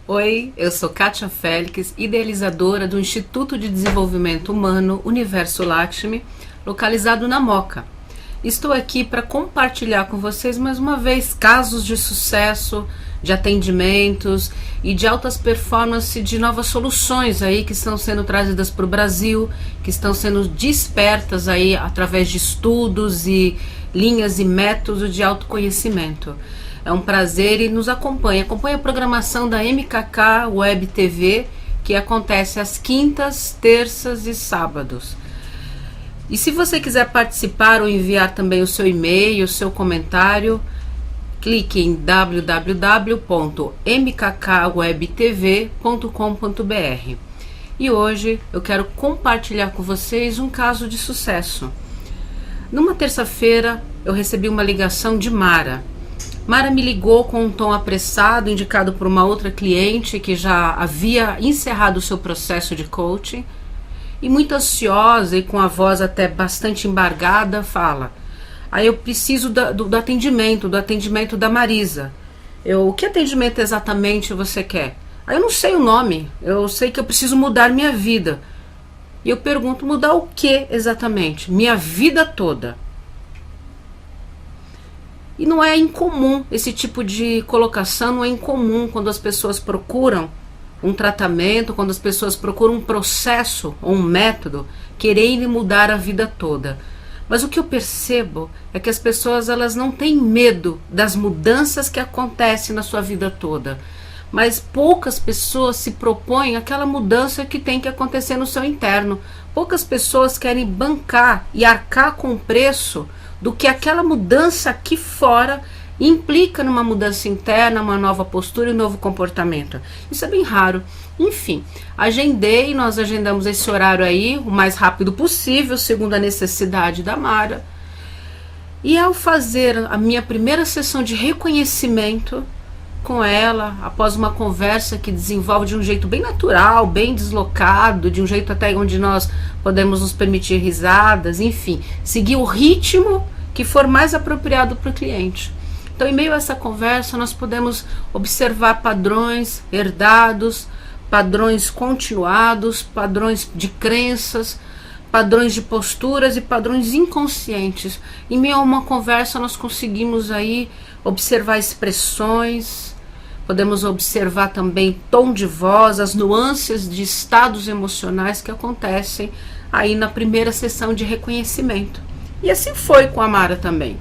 Oi, eu sou Kátia Félix, idealizadora do Instituto de Desenvolvimento Humano Universo Lakshmi, localizado na Moca. Estou aqui para compartilhar com vocês mais uma vez casos de sucesso, de atendimentos e de altas performances de novas soluções aí que estão sendo trazidas para o Brasil, que estão sendo despertas aí através de estudos e linhas e métodos de autoconhecimento. É um prazer e nos acompanhe a programação da MKK Web TV, que acontece às quintas, terças e sábados. E se você quiser participar ou enviar também o seu e-mail, o seu comentário, clique em www.mkkwebtv.com.br. E hoje eu quero compartilhar com vocês um caso de sucesso. Numa terça-feira eu recebi uma ligação de Mara. Mara me ligou com um tom apressado, indicado por uma outra cliente que já havia encerrado o seu processo de coaching, e muito ansiosa e com a voz até bastante embargada, fala: eu preciso do atendimento da Marisa. O que atendimento exatamente você quer? Eu não sei o nome, eu sei que eu preciso mudar minha vida. E eu pergunto, mudar o que exatamente? Minha vida toda. E não é incomum esse tipo de colocação, não é incomum quando as pessoas procuram um tratamento, quando as pessoas procuram um processo ou um método, querendo mudar a vida toda. Mas o que eu percebo é que as pessoas elas não têm medo das mudanças que acontecem na sua vida toda. Mas poucas pessoas se propõem aquela mudança que tem que acontecer no seu interno. Poucas pessoas querem bancar e arcar com o preço do que aquela mudança aqui fora implica numa mudança interna, uma nova postura e um novo comportamento. Isso é bem raro. Enfim, nós agendamos esse horário aí o mais rápido possível, segundo a necessidade da Mara. E ao fazer a minha primeira sessão de reconhecimento com ela, após uma conversa que desenvolve de um jeito bem natural, bem deslocado, de um jeito até onde nós podemos nos permitir risadas, enfim, seguir o ritmo que for mais apropriado para o cliente. Então, em meio a essa conversa, nós podemos observar padrões herdados, padrões continuados, padrões de crenças, padrões de posturas e padrões inconscientes. Em meio a uma conversa, nós conseguimos aí observar expressões, podemos observar também tom de voz, as nuances de estados emocionais que acontecem aí na primeira sessão de reconhecimento. E assim foi com a Mara também.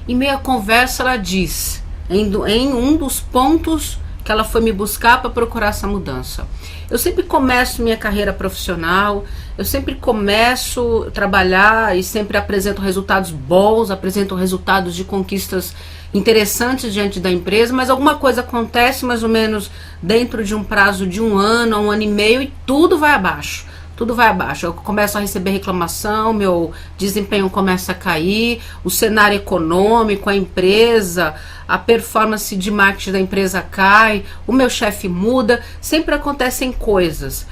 Em meio à conversa, ela diz, em um dos pontos que ela foi me buscar para procurar essa mudança: eu sempre começo minha carreira profissional, eu sempre começo a trabalhar e sempre apresento resultados bons, apresento resultados de conquistas interessantes diante da empresa, mas alguma coisa acontece mais ou menos dentro de um prazo de 1 ano, 1 ano e meio, e tudo vai abaixo. Tudo vai abaixo, eu começo a receber reclamação, meu desempenho começa a cair, o cenário econômico, a empresa, a performance de marketing da empresa cai, o meu chefe muda, sempre acontecem coisas.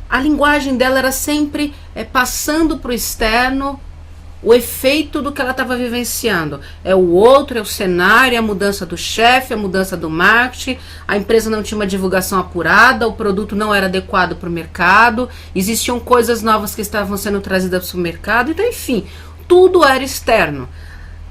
A linguagem dela era sempre passando para o externo o efeito do que ela estava vivenciando. É o outro, é o cenário, é a mudança do chefe, a mudança do marketing, a empresa não tinha uma divulgação apurada, o produto não era adequado para o mercado, existiam coisas novas que estavam sendo trazidas para o mercado, então enfim, tudo era externo.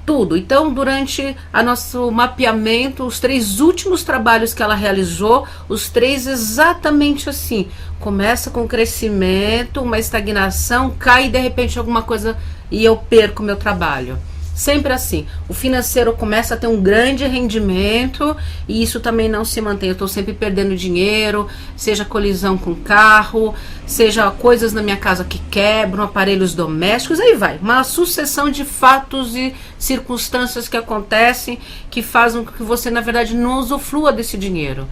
Tudo. Então, durante o nosso mapeamento, os 3 últimos trabalhos que ela realizou, os 3 exatamente assim: começa com crescimento, uma estagnação, cai e de repente alguma coisa e eu perco meu trabalho. Sempre assim. O financeiro começa a ter um grande rendimento e isso também não se mantém. Eu estou sempre perdendo dinheiro, seja colisão com carro, seja coisas na minha casa que quebram, aparelhos domésticos, aí vai. Uma sucessão de fatos e circunstâncias que acontecem que fazem com que você, na verdade, não usufrua desse dinheiro.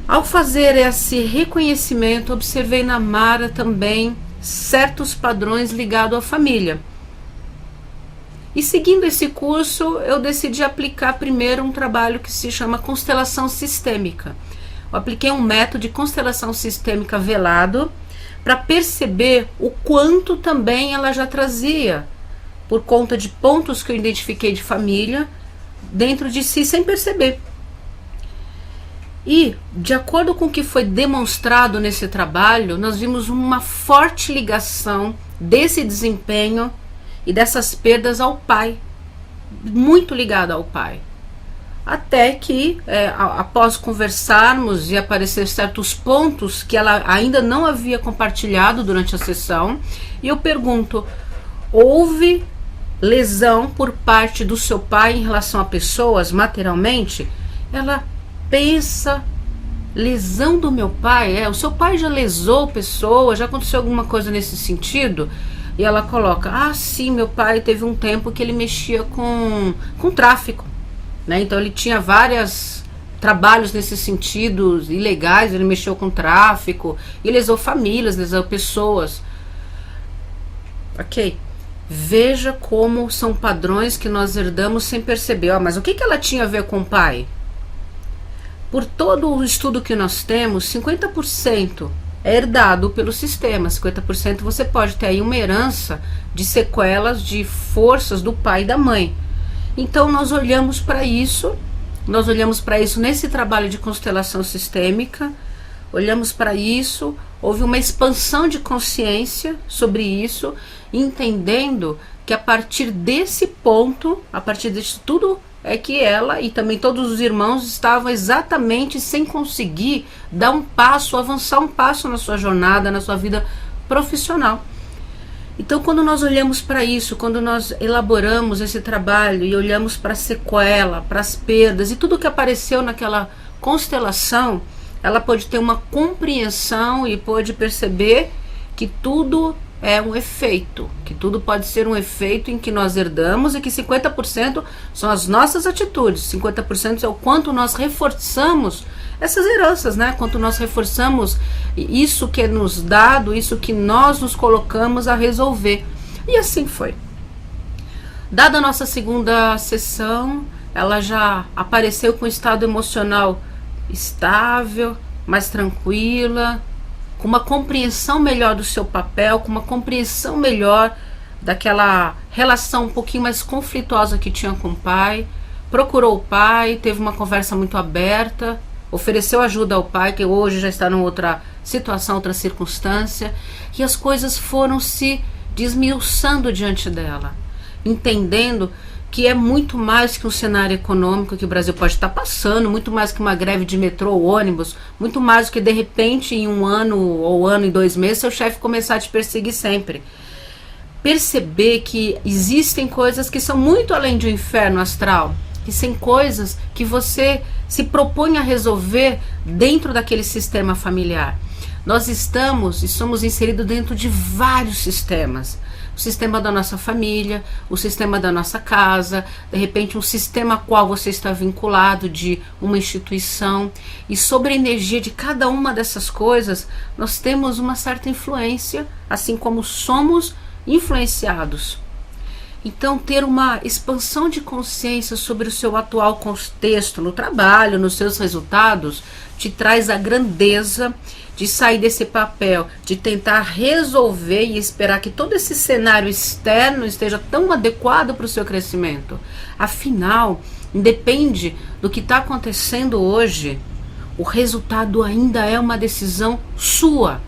Ao fazer esse reconhecimento, observei na Mara também certos padrões ligados à família. E seguindo esse curso, eu decidi aplicar primeiro um trabalho que se chama constelação sistêmica. Eu apliquei um método de constelação sistêmica velado para perceber o quanto também ela já trazia, por conta de pontos que eu identifiquei de família, dentro de si sem perceber. E, de acordo com o que foi demonstrado nesse trabalho, nós vimos uma forte ligação desse desempenho e dessas perdas ao pai, muito ligada ao pai. Até que, após conversarmos e aparecer certos pontos que ela ainda não havia compartilhado durante a sessão, e eu pergunto: houve lesão por parte do seu pai em relação a pessoas materialmente? Ela pensa: lesão do meu pai? O seu pai já lesou pessoas? Já aconteceu alguma coisa nesse sentido? E ela coloca: ah, sim, meu pai teve um tempo que ele mexia com tráfico, né? Então ele tinha vários trabalhos nesse sentido, ilegais, ele mexeu com tráfico, e lesou famílias, lesou pessoas. Ok? Veja como são padrões que nós herdamos sem perceber. Mas o que ela tinha a ver com o pai? Por todo o estudo que nós temos, 50% é herdado pelo sistema, 50% você pode ter aí uma herança de sequelas, de forças do pai e da mãe. Então nós olhamos para isso nesse trabalho de constelação sistêmica, olhamos para isso, houve uma expansão de consciência sobre isso, entendendo que a partir desse ponto, a partir disso tudo, é que ela e também todos os irmãos estavam exatamente sem conseguir dar um passo, avançar um passo na sua jornada, na sua vida profissional. Então, quando nós olhamos para isso, quando nós elaboramos esse trabalho e olhamos para a sequela, para as perdas e tudo que apareceu naquela constelação, ela pode ter uma compreensão e pode perceber que tudo é um efeito, que tudo pode ser um efeito em que nós herdamos e que 50% são as nossas atitudes, 50% é o quanto nós reforçamos essas heranças, né? Quanto nós reforçamos isso que é nos dado, isso que nós nos colocamos a resolver. E assim foi. Dada a nossa segunda sessão, ela já apareceu com um estado emocional estável, mais tranquila, com uma compreensão melhor do seu papel, com uma compreensão melhor daquela relação um pouquinho mais conflituosa que tinha com o pai. Procurou o pai, teve uma conversa muito aberta, ofereceu ajuda ao pai, que hoje já está em outra situação, outra circunstância, e as coisas foram se desmiuçando diante dela, entendendo que é muito mais que um cenário econômico que o Brasil pode estar passando, muito mais que uma greve de metrô ou ônibus, muito mais do que de repente em um ano ou ano e 2 meses seu chefe começar a te perseguir sempre. Perceber que existem coisas que são muito além de um inferno astral, que são coisas que você se propõe a resolver dentro daquele sistema familiar. Nós estamos e somos inseridos dentro de vários sistemas. O sistema da nossa família, o sistema da nossa casa, de repente um sistema a qual você está vinculado de uma instituição. E sobre a energia de cada uma dessas coisas, nós temos uma certa influência, assim como somos influenciados. Então, ter uma expansão de consciência sobre o seu atual contexto no trabalho, nos seus resultados, te traz a grandeza de sair desse papel, de tentar resolver e esperar que todo esse cenário externo esteja tão adequado para o seu crescimento. Afinal, independe do que está acontecendo hoje, o resultado ainda é uma decisão sua.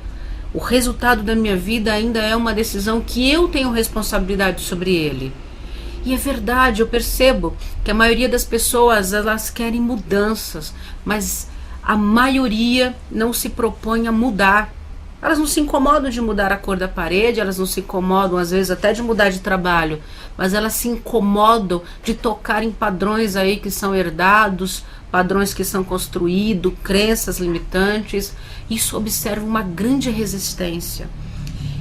O resultado da minha vida ainda é uma decisão que eu tenho responsabilidade sobre ele. E é verdade, eu percebo que a maioria das pessoas, elas querem mudanças, mas a maioria não se propõe a mudar. Elas não se incomodam de mudar a cor da parede, elas não se incomodam às vezes até de mudar de trabalho, mas elas se incomodam de tocar em padrões aí que são herdados, padrões que são construídos, crenças limitantes. Isso observa uma grande resistência.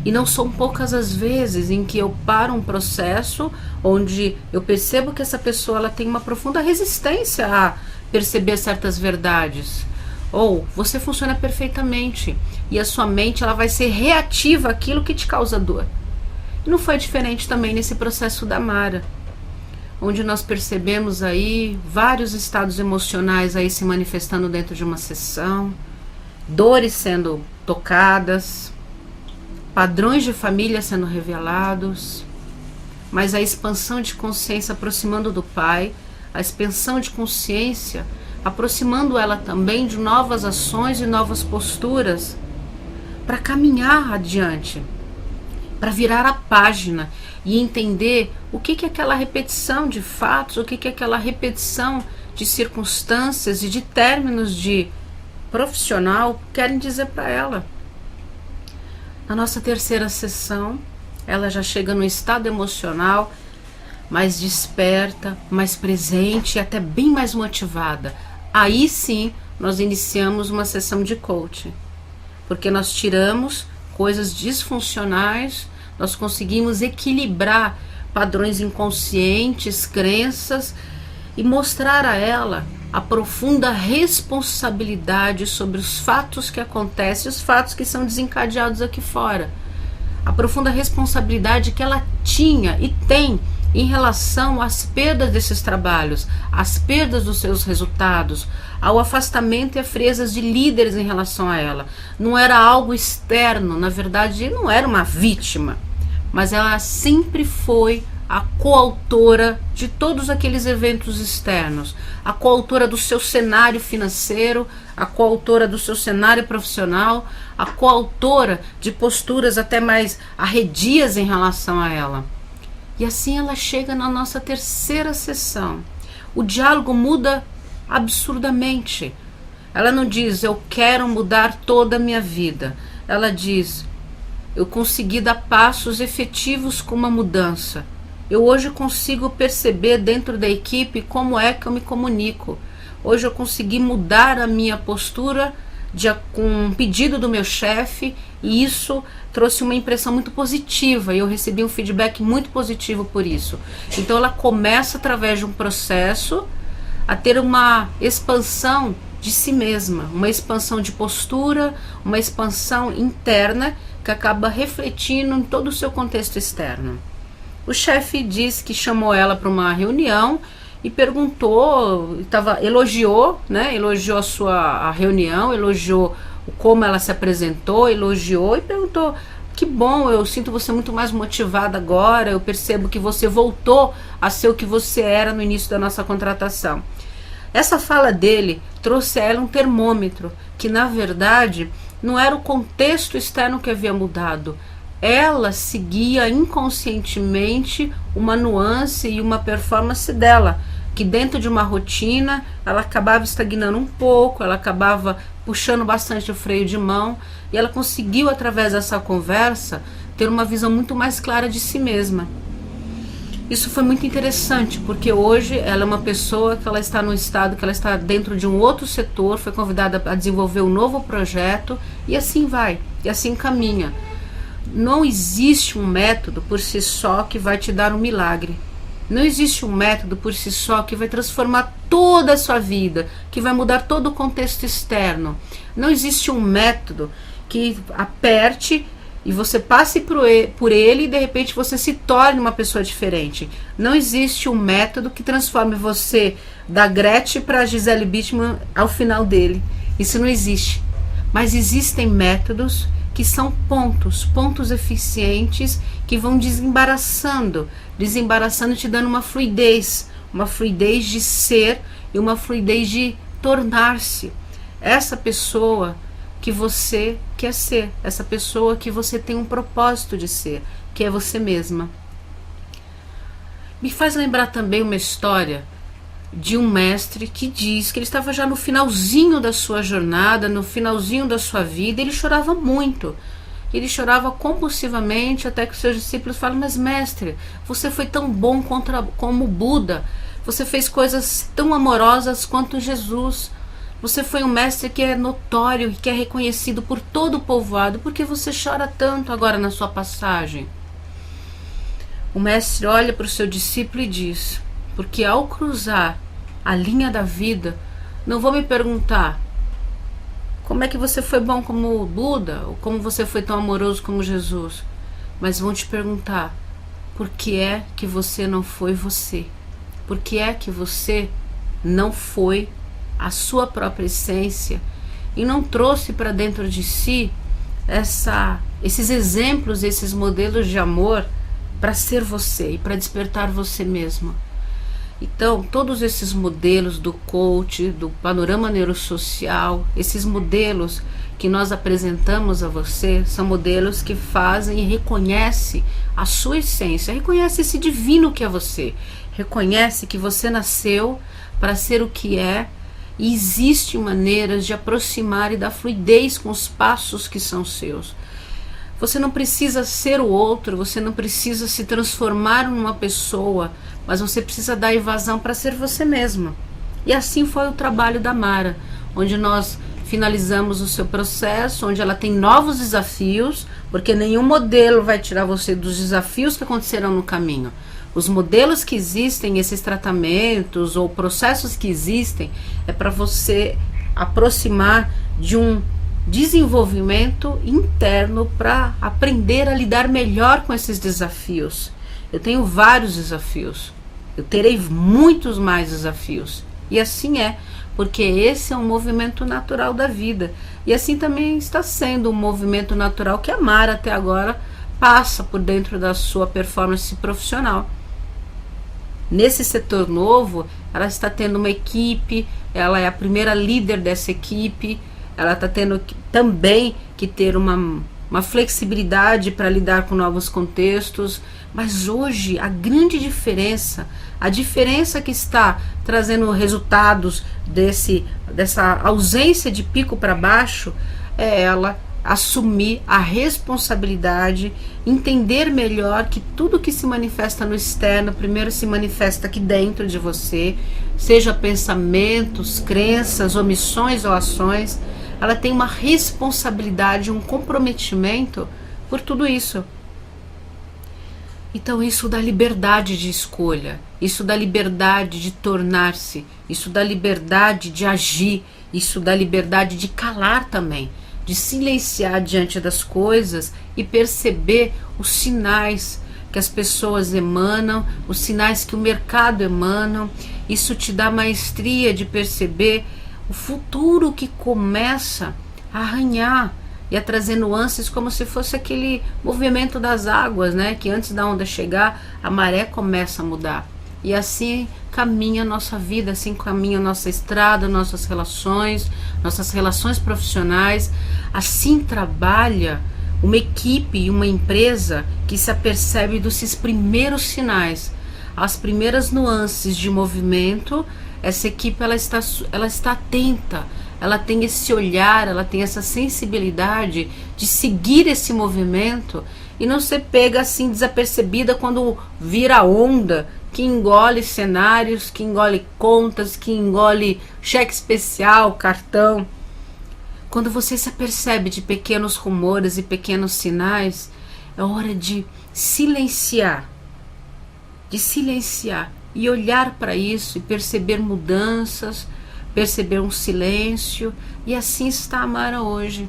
E não são poucas as vezes em que eu paro um processo onde eu percebo que essa pessoa ela tem uma profunda resistência a perceber certas verdades. Ou você funciona perfeitamente e a sua mente ela vai ser reativa àquilo que te causa dor. E não foi diferente também nesse processo da Mara, onde nós percebemos aí vários estados emocionais aí se manifestando dentro de uma sessão, dores sendo tocadas, padrões de família sendo revelados, mas a expansão de consciência aproximando do pai, a expansão de consciência aproximando ela também de novas ações e novas posturas para caminhar adiante, para virar a página e entender o que é aquela repetição de fatos, o que é aquela repetição de circunstâncias e de términos de profissional querem dizer para ela. Na nossa terceira sessão, ela já chega no estado emocional mais desperta, mais presente e até bem mais motivada. Aí sim, nós iniciamos uma sessão de coaching, porque nós tiramos coisas disfuncionais, nós conseguimos equilibrar padrões inconscientes, crenças e mostrar a ela a profunda responsabilidade sobre os fatos que acontecem, os fatos que são desencadeados aqui fora. A profunda responsabilidade que ela tinha e tem em relação às perdas desses trabalhos, às perdas dos seus resultados, ao afastamento e a friezas de líderes em relação a ela. Não era algo externo, na verdade não era uma vítima, mas ela sempre foi a coautora de todos aqueles eventos externos, a coautora do seu cenário financeiro, a coautora do seu cenário profissional, a coautora de posturas até mais arredias em relação a ela. E assim ela chega na nossa terceira sessão. O diálogo muda absurdamente. Ela não diz, eu quero mudar toda a minha vida. Ela diz, eu consegui dar passos efetivos com uma mudança. Eu hoje consigo perceber dentro da equipe como é que eu me comunico. Hoje eu consegui mudar a minha postura com um pedido do meu chefe, e isso trouxe uma impressão muito positiva e eu recebi um feedback muito positivo por isso. Então ela começa através de um processo a ter uma expansão de si mesma, uma expansão de postura, uma expansão interna que acaba refletindo em todo o seu contexto externo. O chefe diz que chamou ela para uma reunião e perguntou, elogiou a reunião, elogiou como ela se apresentou, elogiou e perguntou, que bom, eu sinto você muito mais motivada agora, eu percebo que você voltou a ser o que você era no início da nossa contratação. Essa fala dele trouxe a ela um termômetro, que na verdade não era o contexto externo que havia mudado, ela seguia inconscientemente uma nuance e uma performance dela, que dentro de uma rotina ela acabava estagnando um pouco, ela acabava puxando bastante o freio de mão, e ela conseguiu através dessa conversa ter uma visão muito mais clara de si mesma. Isso foi muito interessante, porque hoje ela é uma pessoa que ela está no estado, que ela está dentro de um outro setor, foi convidada a desenvolver um novo projeto, e assim vai, e assim caminha. Não existe um método por si só que vai te dar um milagre. Não existe um método por si só que vai transformar toda a sua vida, que vai mudar todo o contexto externo. Não existe um método que aperte e você passe por ele e de repente você se torne uma pessoa diferente. Não existe um método que transforme você da Gretchen para a Gisele Bündchen ao final dele. Isso não existe. Mas existem métodos que são pontos eficientes que vão desembaraçando e te dando uma fluidez de ser e uma fluidez de tornar-se essa pessoa que você quer ser, essa pessoa que você tem um propósito de ser, que é você mesma. Me faz lembrar também uma história de um mestre que diz que ele estava já no finalzinho da sua jornada, no finalzinho da sua vida, ele chorava muito. Ele chorava compulsivamente, até que os seus discípulos falam, mas mestre, você foi tão bom como Buda, você fez coisas tão amorosas quanto Jesus, você foi um mestre que é notório e que é reconhecido por todo o povoado, por que você chora tanto agora na sua passagem? O mestre olha para o seu discípulo e diz, porque ao cruzar a linha da vida, não vou me perguntar como é que você foi bom como Buda, ou como você foi tão amoroso como Jesus, mas vão te perguntar, por que é que você não foi você? Por que é que você não foi a sua própria essência e não trouxe para dentro de si esses exemplos, esses modelos de amor para ser você e para despertar você mesmo? Então, todos esses modelos do coach, do panorama neurosocial, esses modelos que nós apresentamos a você, são modelos que fazem e reconhecem a sua essência, reconhece esse divino que é você, reconhece que você nasceu para ser o que é, e existem maneiras de aproximar e dar fluidez com os passos que são seus. Você não precisa ser o outro, você não precisa se transformar numa pessoa, mas você precisa dar evasão para ser você mesma. E assim foi o trabalho da Mara, onde nós finalizamos o seu processo, onde ela tem novos desafios, porque nenhum modelo vai tirar você dos desafios que acontecerão no caminho. Os modelos que existem, esses tratamentos ou processos que existem, é para você aproximar de um desenvolvimento interno para aprender a lidar melhor com esses desafios. Eu tenho vários desafios, eu terei muitos mais desafios, e assim é, porque esse é um movimento natural da vida, e assim também está sendo um movimento natural que a Mara até agora passa por dentro da sua performance profissional. Nesse setor novo, ela está tendo uma equipe, ela é a primeira líder dessa equipe, ela está tendo também que ter uma flexibilidade para lidar com novos contextos, mas hoje a grande diferença, a diferença que está trazendo resultados dessa ausência de pico para baixo, é ela assumir a responsabilidade, entender melhor que tudo que se manifesta no externo, primeiro se manifesta aqui dentro de você, seja pensamentos, crenças, omissões ou ações. Ela tem uma responsabilidade, um comprometimento por tudo isso. Então isso dá liberdade de escolha, isso dá liberdade de tornar-se, isso dá liberdade de agir, isso dá liberdade de calar também, de silenciar diante das coisas e perceber os sinais que as pessoas emanam, os sinais que o mercado emana. Isso te dá maestria de perceber o futuro que começa a arranhar e a trazer nuances, como se fosse aquele movimento das águas, né? Que antes da onda chegar, a maré começa a mudar. E assim caminha a nossa vida, assim caminha a nossa estrada, nossas relações profissionais. Assim trabalha uma equipe e uma empresa que se apercebe desses primeiros sinais, as primeiras nuances de movimento. Essa equipe ela está atenta, ela tem esse olhar, ela tem essa sensibilidade de seguir esse movimento e não ser pega assim desapercebida quando vira onda, que engole cenários, que engole contas, que engole cheque especial, cartão. Quando você se apercebe de pequenos rumores e pequenos sinais, é hora de silenciar e olhar para isso e perceber mudanças, perceber um silêncio, e assim está a Mara hoje.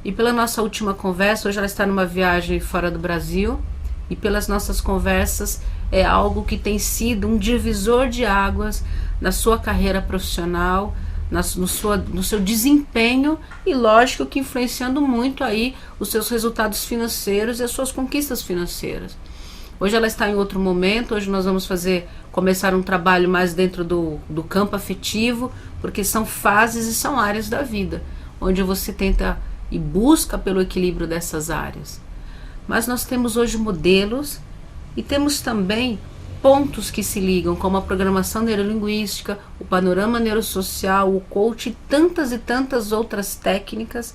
E pela nossa última conversa, hoje ela está numa viagem fora do Brasil, e pelas nossas conversas é algo que tem sido um divisor de águas na sua carreira profissional, no seu desempenho, e lógico que influenciando muito aí os seus resultados financeiros e as suas conquistas financeiras. Hoje ela está em outro momento, hoje nós vamos começar um trabalho mais dentro do campo afetivo, porque são fases e são áreas da vida, onde você tenta e busca pelo equilíbrio dessas áreas. Mas nós temos hoje modelos e temos também pontos que se ligam, como a programação neurolinguística, o panorama neurosocial, o coach e tantas outras técnicas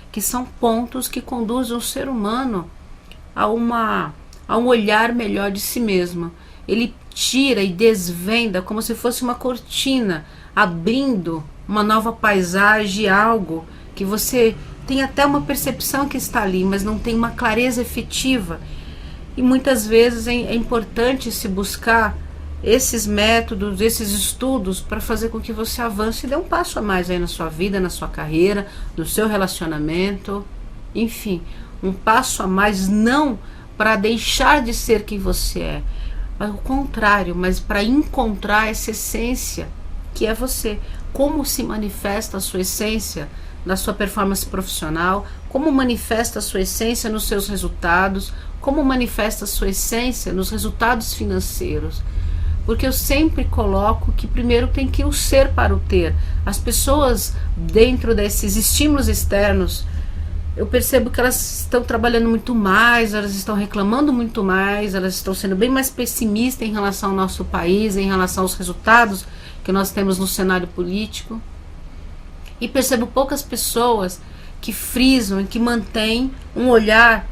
que são pontos que conduzem o ser humano a um olhar melhor de si mesmo. Ele tira e desvenda como se fosse uma cortina, abrindo uma nova paisagem, algo que você tem até uma percepção que está ali, mas não tem uma clareza efetiva. E muitas vezes é importante se buscar esses métodos, esses estudos, para fazer com que você avance e dê um passo a mais aí na sua vida, na sua carreira, no seu relacionamento, enfim, um passo a mais, não para deixar de ser quem você é, ao contrário, mas para encontrar essa essência que é você. Como se manifesta a sua essência na sua performance profissional, como manifesta a sua essência nos seus resultados, como manifesta a sua essência nos resultados financeiros. Porque eu sempre coloco que primeiro tem que o ser para o ter. As pessoas, dentro desses estímulos externos, eu percebo que elas estão trabalhando muito mais, elas estão reclamando muito mais, elas estão sendo bem mais pessimistas em relação ao nosso país, em relação aos resultados que nós temos no cenário político. E percebo poucas pessoas que frisam e que mantêm um olhar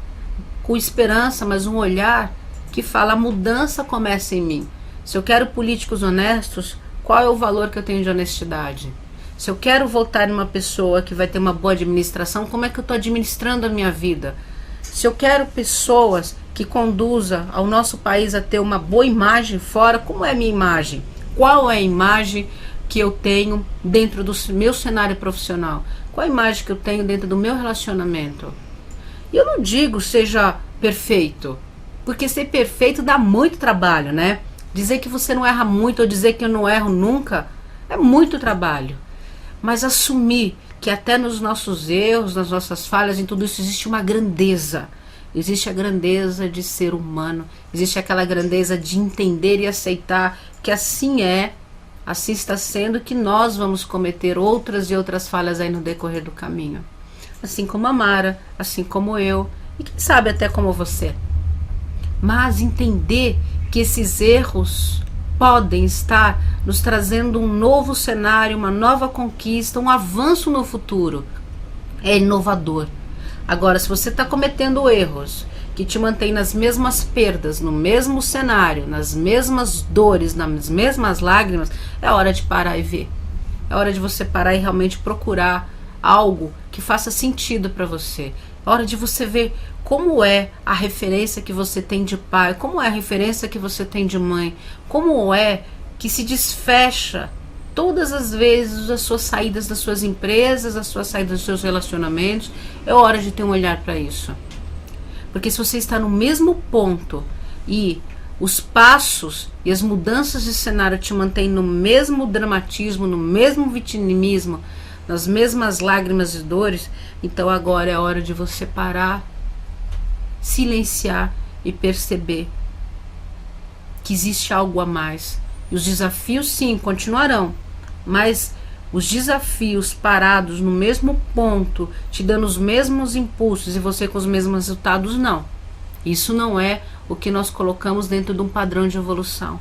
com esperança, mas um olhar que fala: a mudança começa em mim. Se eu quero políticos honestos, qual é o valor que eu tenho de honestidade? Se eu quero votar em uma pessoa que vai ter uma boa administração, como é que eu estou administrando a minha vida? Se eu quero pessoas que conduzam ao nosso país a ter uma boa imagem fora, como é a minha imagem? Qual é a imagem que eu tenho dentro do meu cenário profissional? Qual a imagem que eu tenho dentro do meu relacionamento? E eu não digo seja perfeito, porque ser perfeito dá muito trabalho, né? Dizer que você não erra muito ou dizer que eu não erro nunca é muito trabalho. Mas assumir que até nos nossos erros, nas nossas falhas, em tudo isso existe uma grandeza. Existe a grandeza de ser humano, existe aquela grandeza de entender e aceitar que assim é, assim está sendo, que nós vamos cometer outras e outras falhas aí no decorrer do caminho. Assim como a Mara, assim como eu, e quem sabe até como você. Mas entender que esses erros podem estar nos trazendo um novo cenário, uma nova conquista, um avanço no futuro. É inovador. Agora, se você está cometendo erros que te mantêm nas mesmas perdas, no mesmo cenário, nas mesmas dores, nas mesmas lágrimas, é hora de parar e ver. É hora de você parar e realmente procurar algo que faça sentido para você. É hora de você ver como é a referência que você tem de pai, como é a referência que você tem de mãe, como é que se desfecha todas as vezes as suas saídas das suas empresas, as suas saídas dos seus relacionamentos. É hora de ter um olhar para isso. Porque se você está no mesmo ponto e os passos e as mudanças de cenário te mantêm no mesmo dramatismo, no mesmo vitimismo, nas mesmas lágrimas e dores, então agora é hora de você parar, silenciar e perceber que existe algo a mais. E os desafios sim continuarão, mas os desafios parados no mesmo ponto, te dando os mesmos impulsos e você com os mesmos resultados, não. Isso não é o que nós colocamos dentro de um padrão de evolução.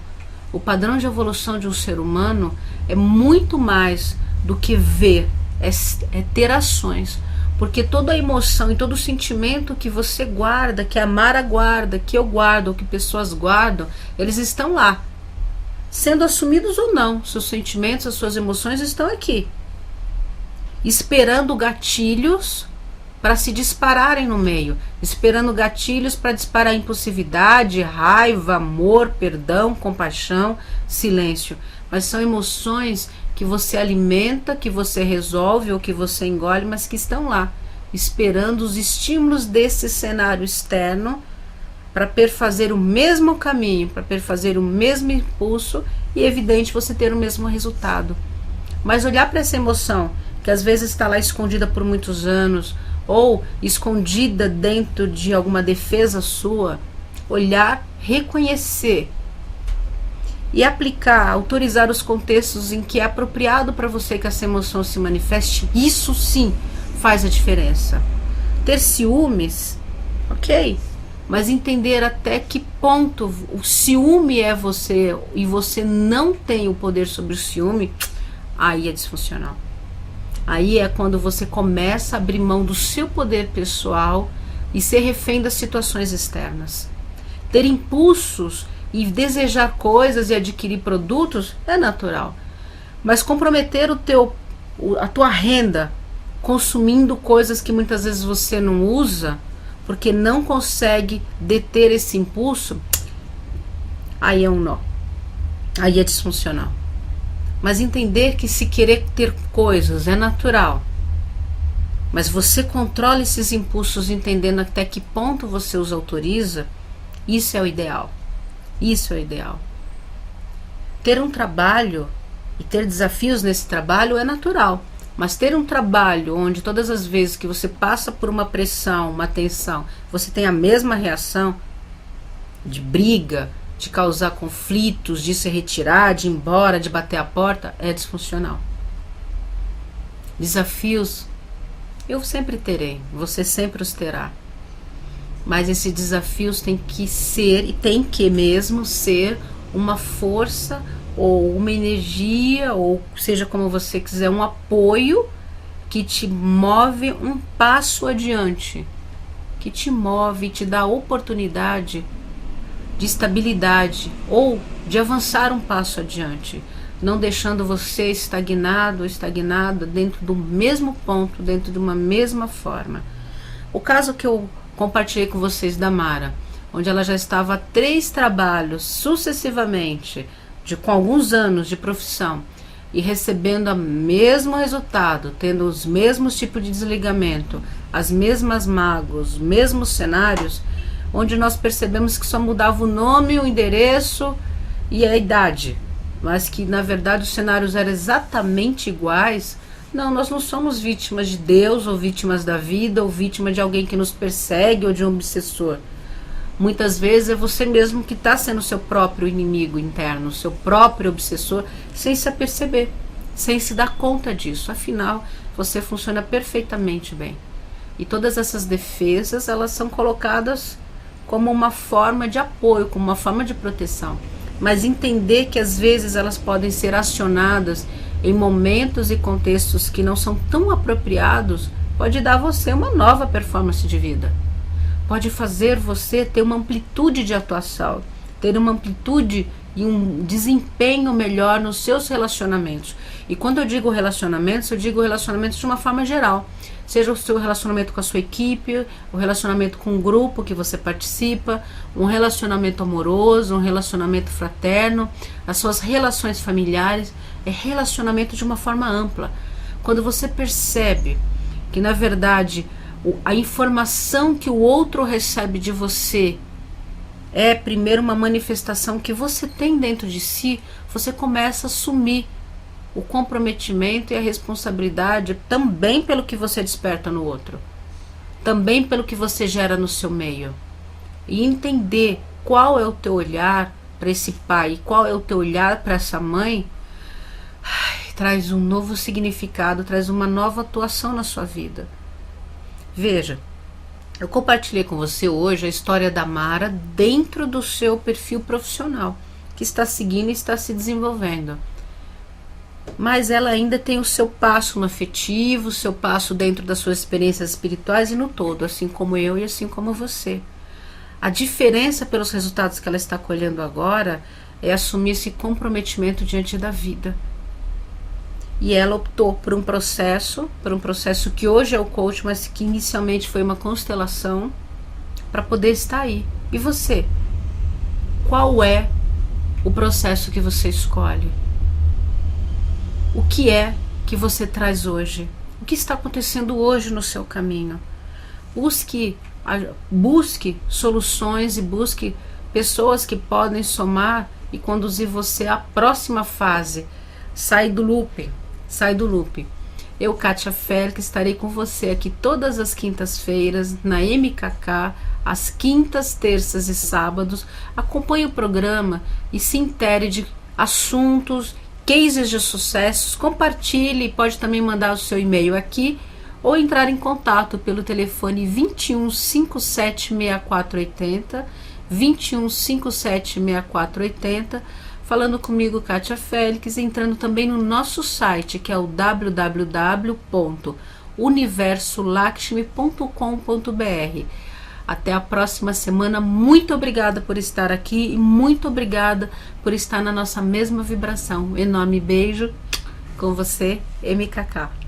O padrão de evolução de um ser humano é muito mais do que ver, é ter ações. Porque toda a emoção e todo o sentimento que você guarda, que a Mara guarda, que eu guardo, ou que pessoas guardam, eles estão lá. Sendo assumidos ou não, seus sentimentos, as suas emoções estão aqui. Esperando gatilhos para se dispararem no meio. Esperando gatilhos para disparar impulsividade, raiva, amor, perdão, compaixão, silêncio. Mas são emoções que você alimenta, que você resolve ou que você engole, mas que estão lá, esperando os estímulos desse cenário externo para perfazer o mesmo caminho, para perfazer o mesmo impulso e, evidente, você ter o mesmo resultado. Mas olhar para essa emoção, que às vezes está lá escondida por muitos anos, ou escondida dentro de alguma defesa sua, olhar, reconhecer e aplicar, autorizar os contextos em que é apropriado para você que essa emoção se manifeste, isso sim faz a diferença. Ter ciúmes, ok, mas entender até que ponto o ciúme é você e você não tem o poder sobre o ciúme, aí é disfuncional. Aí é quando você começa a abrir mão do seu poder pessoal e ser refém das situações externas. Ter impulsos e desejar coisas e adquirir produtos é natural. Mas comprometer a tua renda consumindo coisas que muitas vezes você não usa, porque não consegue deter esse impulso, aí é um nó. Aí é disfuncional. Mas entender que se querer ter coisas é natural, mas você controla esses impulsos entendendo até que ponto você os autoriza, isso é o ideal. Isso é o ideal. Ter um trabalho e ter desafios nesse trabalho é natural, mas ter um trabalho onde todas as vezes que você passa por uma pressão, uma tensão, você tem a mesma reação de briga, de causar conflitos, de se retirar, de ir embora, de bater a porta, é disfuncional. Desafios eu sempre terei, você sempre os terá. Mas esses desafios têm que ser, e tem que mesmo ser, uma força ou uma energia, ou seja como você quiser, um apoio que te move um passo adiante, que te move e te dá a oportunidade de estabilidade ou de avançar um passo adiante, não deixando você estagnado ou estagnada dentro do mesmo ponto, dentro de uma mesma forma. O caso que eu compartilhei com vocês da Mara, onde ela já estava há 3 trabalhos sucessivamente, com alguns anos de profissão, e recebendo o mesmo resultado, tendo os mesmos tipos de desligamento, as mesmas mágoas, os mesmos cenários, onde nós percebemos que só mudava o nome, o endereço e a idade, mas que na verdade os cenários eram exatamente iguais. Não, nós não somos vítimas de Deus, ou vítimas da vida, ou vítima de alguém que nos persegue, ou de um obsessor. Muitas vezes é você mesmo que está sendo seu próprio inimigo interno, seu próprio obsessor, sem se aperceber, sem se dar conta disso. Afinal, você funciona perfeitamente bem. E todas essas defesas, elas são colocadas como uma forma de apoio, como uma forma de proteção. Mas entender que às vezes elas podem ser acionadas em momentos e contextos que não são tão apropriados, pode dar a você uma nova performance de vida. Pode fazer você ter uma amplitude de atuação, ter uma amplitude e um desempenho melhor nos seus relacionamentos. E quando eu digo relacionamentos, eu digo relacionamentos de uma forma geral. Seja o seu relacionamento com a sua equipe, o relacionamento com o grupo que você participa, um relacionamento amoroso, um relacionamento fraterno, as suas relações familiares, é relacionamento de uma forma ampla. Quando você percebe que, na verdade, a informação que o outro recebe de você é primeiro uma manifestação que você tem dentro de si, você começa a assumir o comprometimento e a responsabilidade também pelo que você desperta no outro, também pelo que você gera no seu meio. E entender qual é o teu olhar para esse pai e qual é o teu olhar para essa mãe, traz um novo significado, traz uma nova atuação na sua vida. Veja, eu compartilhei com você hoje a história da Mara dentro do seu perfil profissional, que está seguindo e está se desenvolvendo. Mas ela ainda tem o seu passo no afetivo, o seu passo dentro das suas experiências espirituais e no todo, assim como eu e assim como você. A diferença pelos resultados que ela está colhendo agora é assumir esse comprometimento diante da vida. E ela optou por um processo que hoje é o coach, mas que inicialmente foi uma constelação, para poder estar aí. E você? Qual é o processo que você escolhe? O que é que você traz hoje? O que está acontecendo hoje no seu caminho? Busque soluções e busque pessoas que podem somar e conduzir você à próxima fase. Sai do loop. Eu, Kátia Félix, estarei com você aqui todas as quintas-feiras na MKK, às quintas, terças e sábados. Acompanhe o programa e se intere de assuntos, cases de sucessos, compartilhe, pode também mandar o seu e-mail aqui ou entrar em contato pelo telefone 21 57 6480, 21 57 6480, falando comigo, Kátia Félix, entrando também no nosso site, que é o www.universolakshmi.com.br. Até a próxima semana. Muito obrigada por estar aqui e muito obrigada por estar na nossa mesma vibração. Enorme beijo com você, MKK.